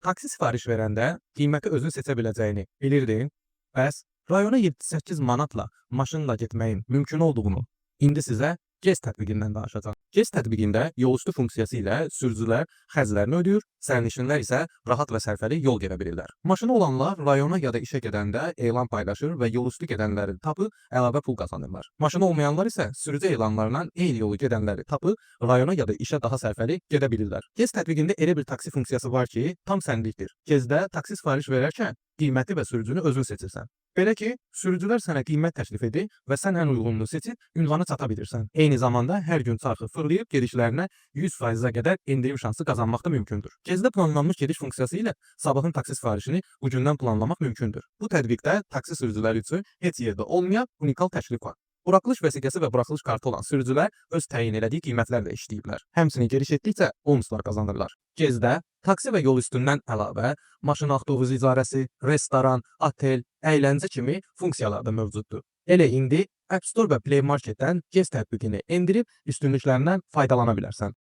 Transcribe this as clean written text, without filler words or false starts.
Taksi sifariş verəndə qiyməti özün seçə biləcəyini bilirdin. Bəs rayona 7-8 manatla maşınla getməyin mümkün olduğunu indi sizə Gez tətbiqindən danışacağam. Gez tətbiqində yolüstü funksiyası ilə sürücülər xərclərini ödəyir, sərnişinlər isə rahat və sərfəli yol gedə bilirlər. Maşını olanlar rayona ya da işə gedəndə elan paylaşır və yolüstü gedənləri tapıb əlavə pul qazanırlar. Maşını olmayanlar isə sürücü elanlarından eyni yolu gedənləri tapıb rayona ya da işə daha sərfəli gedə bilirlər. Gez tətbiqində elə bir taksi funksiyası var ki, tam sənlikdir. Gezdə taksi sifariş verərkən qiyməti və sürücünü özün seçirsən. Belə ki, sürücülər sənə qiymət təklif edir və sən ən uyğununu seçib ünvana çata bilirsən. Eyni zamanda hər gün çarxı fırlayıb gedişlərinə 100%-ə qədər endirim şansı qazanmaq da mümkündür. Gezdə planlanmış gediş funksiyası ilə sabahın taksi sifarişini bugündən planlamaq mümkündür. Bu tədbiqdə taksi sürücüləri üçün heç yerdə olmayan unikal təklif var. Buraxılış vəsiqəsi və buraxılış kartı olan sürücülər öz təyin elədiyi qiymətlərlə işləyiblər. Həmçinin gediş etdikcə bonuslar qazanırlar. Gezdə taksi və yol üstündən əlavə maşın avtobus icarəsi, restoran, otel, əyləncə kimi funksiyalar da mövcuddur. Elə indi App Store və Play Marketdən Gez tətbiqini endirib üstünlüklərindən faydalana bilərsən.